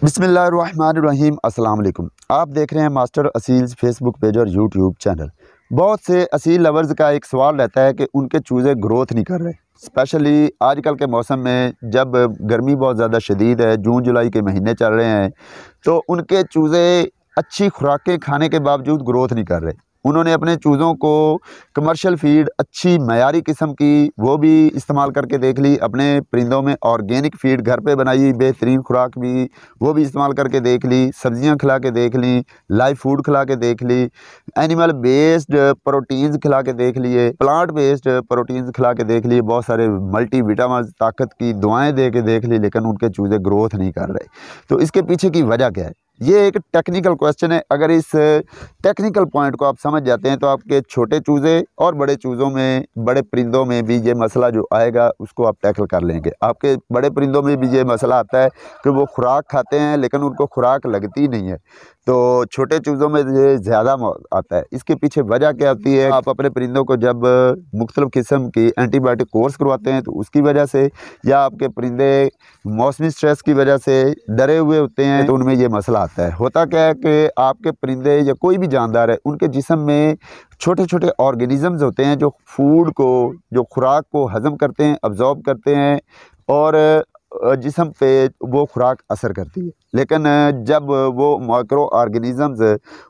बिस्मिल्लाहिर्रहमानिर्रहीम। अस्सलाम वालेकुम। आप देख रहे हैं मास्टर असील्स फेसबुक पेज और यूट्यूब चैनल। बहुत से असील लवर्स का एक सवाल रहता है कि उनके चूज़े ग्रोथ नहीं कर रहे, स्पेशली आजकल के मौसम में जब गर्मी बहुत ज़्यादा शदीद है, जून जुलाई के महीने चल रहे हैं, तो उनके चूज़े अच्छी खुराकें खाने के बावजूद ग्रोथ नहीं कर रहे। उन्होंने अपने चूज़ों को कमर्शियल फ़ीड अच्छी मयारी किस्म की वो भी इस्तेमाल करके देख ली, अपने परिंदों में ऑर्गेनिक फ़ीड घर पे बनाई बेहतरीन खुराक भी वो भी इस्तेमाल करके देख ली, सब्जियां खिला के देख ली, लाइव फूड खिला के देख ली, एनिमल बेस्ड प्रोटीन्स खिला के देख लिए, प्लांट बेस्ड प्रोटीन्स खिला के देख लिए, बहुत सारे मल्टी विटामिन ताकत की दवाएं दे के देख ली, लेकिन उनके चूज़े ग्रोथ नहीं कर रहे। तो इसके पीछे की वजह क्या है? ये एक टेक्निकल क्वेश्चन है। अगर इस टेक्निकल पॉइंट को आप समझ जाते हैं तो आपके छोटे चूज़े और बड़े चूज़ों में, बड़े परिंदों में भी ये मसला जो आएगा उसको आप टैकल कर लेंगे। आपके बड़े परिंदों में भी ये मसला आता है कि वो खुराक खाते हैं लेकिन उनको खुराक लगती नहीं है, तो छोटे चूज़ों में ये ज़्यादा आता है। इसके पीछे वजह क्या होती है? आप अपने परिंदों को जब मुख्तलिफ़ किस्म की एंटीबायोटिक कोर्स करवाते हैं तो उसकी वजह से, या आपके परिंदे मौसमी स्ट्रेस की वजह से डरे हुए होते हैं, तो उनमें ये मसला आता है। होता क्या है कि आपके परिंदे या कोई भी जानदार है, उनके जिस्म में छोटे छोटे ऑर्गेनिज़म्स होते हैं जो फूड को, जो खुराक को हज़म करते हैं, अब्ज़ॉर्ब करते हैं और जिस्म पे वो खुराक असर करती है। लेकिन जब वो माइक्रो ऑर्गेनिज़म्स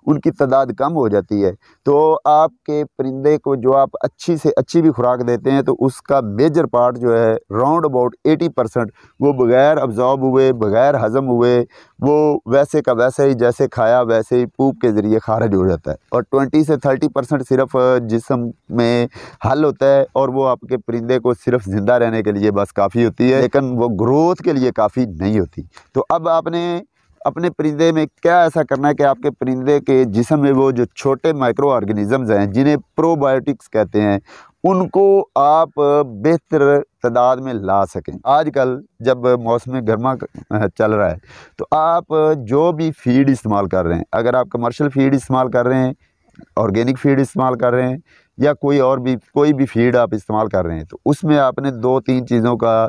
उनकी तादाद कम हो जाती है, तो आपके परिंदे को जो आप अच्छी से अच्छी भी खुराक देते हैं तो उसका मेजर पार्ट जो है राउंड अबाउट 80% वो बग़ैर अब्ज़ॉर्ब हुए, बग़ैर हज़म हुए, वो वैसे का वैसे ही जैसे खाया वैसे ही पूप के ज़रिए खारिज हो जाता है, और 20 से 30% सिर्फ जिस्म में हल होता है, और वो आपके परिंदे को सिर्फ ज़िंदा रहने के लिए बस काफ़ी होती है, लेकिन वो ग्रोथ के लिए काफ़ी नहीं होती। तो अब आपने अपने परिंदे में क्या ऐसा करना है कि आपके परिंदे के जिस्म में वो जो छोटे माइक्रो ऑर्गेनिज़म्स हैं जिन्हें प्रोबायोटिक्स कहते हैं, उनको आप बेहतर तादाद में ला सकें। आजकल जब मौसम गर्मा चल रहा है तो आप जो भी फीड इस्तेमाल कर रहे हैं, अगर आप कमर्शियल फीड इस्तेमाल कर रहे हैं, ऑर्गेनिक फीड इस्तेमाल कर रहे हैं, या कोई भी फीड आप इस्तेमाल कर रहे हैं, तो उसमें आपने 2-3 चीज़ों का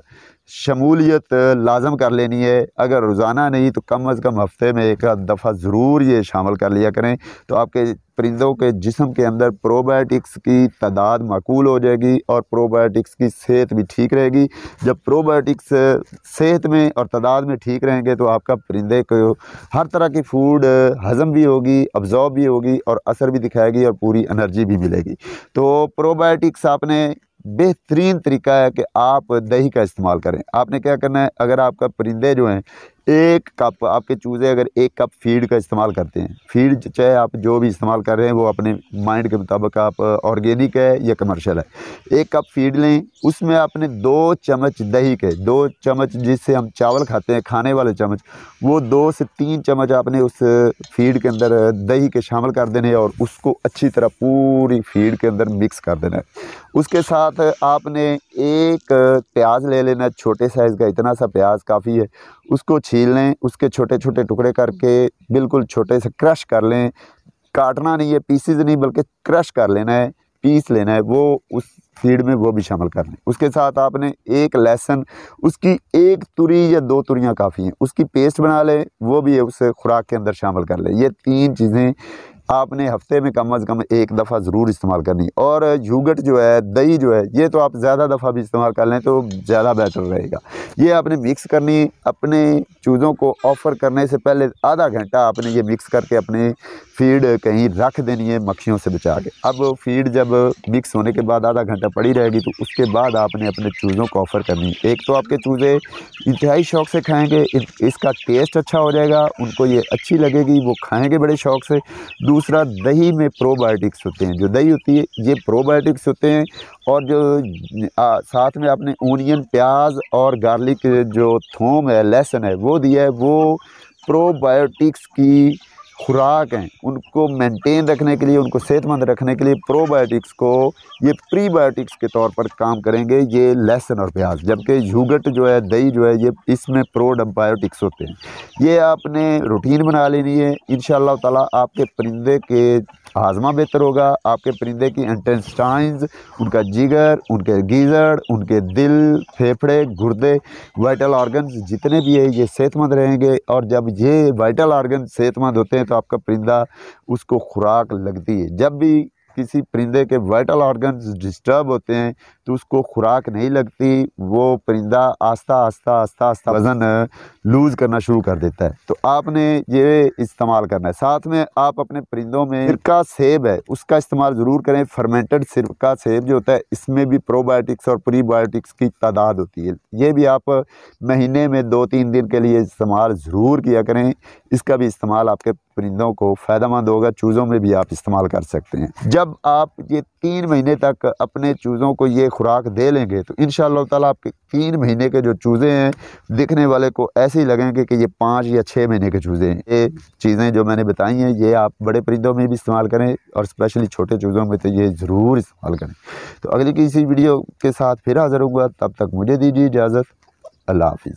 शमूलियत लाज़म कर लेनी है। अगर रोज़ाना नहीं तो कम अज़ कम हफ़्ते में एक आध दफ़ा ज़रूर ये शामिल कर लिया करें, तो आपके परिंदों के जिस्म के अंदर प्रोबायोटिक्स की तादाद माकूल हो जाएगी और प्रोबायोटिक्स की सेहत भी ठीक रहेगी। जब प्रोबायोटिक्स सेहत में और तादाद में ठीक रहेंगे तो आपका परिंदे को हर तरह की फूड हज़म भी होगी, अब्ज़ॉर्ब भी होगी और असर भी दिखाएगी और पूरी एनर्जी भी मिलेगी। तो प्रोबायोटिक्स आपने बेहतरीन तरीका है कि आप दही का इस्तेमाल करें। आपने क्या करना है, अगर आपका परिंदे जो हैं 1 कप, आपके चूज़े अगर 1 कप फीड का इस्तेमाल करते हैं, फीड चाहे आप जो भी इस्तेमाल कर रहे हैं वो अपने माइंड के मुताबिक, आप ऑर्गेनिक है या कमर्शियल है, 1 कप फीड लें, उसमें आपने 2 चम्मच दही के, 2 चम्मच जिससे हम चावल खाते हैं खाने वाले चम्मच, वो 2 से 3 चम्मच आपने उस फीड के अंदर दही के शामिल कर देने और उसको अच्छी तरह पूरी फीड के अंदर मिक्स कर देना है। उसके साथ आपने 1 प्याज ले लेना, छोटे साइज़ का, इतना सा प्याज काफ़ी है, उसको छील लें, उसके छोटे छोटे टुकड़े करके बिल्कुल छोटे से क्रश कर लें। काटना नहीं है, पीसेज नहीं, बल्कि क्रश कर लेना है, पीस लेना है, वो उस फीड में वो भी शामिल कर लें। उसके साथ आपने 1 लहसुन, उसकी 1 तुरी या 2 तुरियाँ काफ़ी हैं, उसकी पेस्ट बना लें, वो भी उस खुराक के अंदर शामिल कर लें। ये 3 चीज़ें आपने हफ्ते में कम अज़ कम 1 दफ़ा ज़रूर इस्तेमाल करनी। और योगर्ट जो है, दही जो है, ये तो आप ज़्यादा दफ़ा भी इस्तेमाल कर लें तो ज़्यादा बेटर रहेगा। ये आपने मिक्स करनी, अपने चूज़ों को ऑफ़र करने से पहले आधा घंटा आपने ये मिक्स करके अपने फीड कहीं रख देनी है मक्खियों से बचा के। अब फीड जब मिक्स होने के बाद आधा घंटा पड़ी रहेगी तो उसके बाद आपने अपने चूज़ों को ऑफ़र करनी है। एक तो आपके चूज़े इंतहाई शौक़ से खाएँगे, इसका टेस्ट अच्छा हो जाएगा, उनको ये अच्छी लगेगी, वो खाएँगे बड़े शौक़ से। दूसरा, दही में प्रोबायोटिक्स होते हैं, जो दही होती है ये प्रोबायोटिक्स होते हैं, और जो साथ में आपने ओनियन, प्याज और गार्लिक, जो थूम है, लहसुन है, वो दिया है, वो प्रोबायोटिक्स की खुराक हैं उनको मेंटेन रखने के लिए, उनको सेहतमंद रखने के लिए प्रोबायोटिक्स को ये प्रीबायोटिक्स के तौर पर काम करेंगे, ये लहसुन और प्याज। जबकि यूगर्ट जो है, दही जो है, ये इसमें प्रोबायोटिक्स होते हैं। ये आपने रूटीन बना लेनी है। इंशाअल्लाह ताला आपके परिंदे के हाजमा बेहतर होगा, आपके परिंदे की इंटेस्टाइन्स, उनका जिगर, उनके गीजड़, उनके दिल, फेफड़े, गुर्दे, वाइटल ऑर्गन्स जितने भी है ये सेहतमंद रहेंगे। और जब ये वाइटल ऑर्गन सेहतमंद होते हैं तो आपका परिंदा, उसको खुराक लगती है। जब भी किसी परिंदे के वाइटल ऑर्गन्स डिस्टर्ब होते हैं तो उसको खुराक नहीं लगती, वो परिंदा आस्ता आस्ता वज़न लूज़ करना शुरू कर देता है। तो आपने ये इस्तेमाल करना है। साथ में आप अपने परिंदों में सिरका सेब है उसका इस्तेमाल ज़रूर करें। फर्मेंटेड सिरका सेब जो होता है इसमें भी प्रोबायोटिक्स और प्रीबायोटिक्स की तादाद होती है। ये भी आप महीने में 2-3 दिन के लिए इस्तेमाल ज़रूर किया करें। इसका भी इस्तेमाल आपके परिंदों को फ़ायदेमंद होगा। चूज़ों में भी आप इस्तेमाल कर सकते हैं। जब आप ये 3 महीने तक अपने चूज़ों को ये खुराक दे लेंगे तो इंशाअल्लाह ताला आपके 3 महीने के जो चूज़े हैं दिखने वाले को ऐसे ही लगेंगे कि ये 5 या 6 महीने के चूज़े हैं। ये चीज़ें जो मैंने बताई हैं ये आप बड़े परिंदों में भी इस्तेमाल करें और स्पेशली छोटे चूज़ों में तो ये ज़रूर इस्तेमाल करें। तो अगली किसी वीडियो के साथ फिर हाज़िर होऊंगा, तब तक मुझे दीजिए इजाज़त। अल्लाह हाफ़िज़।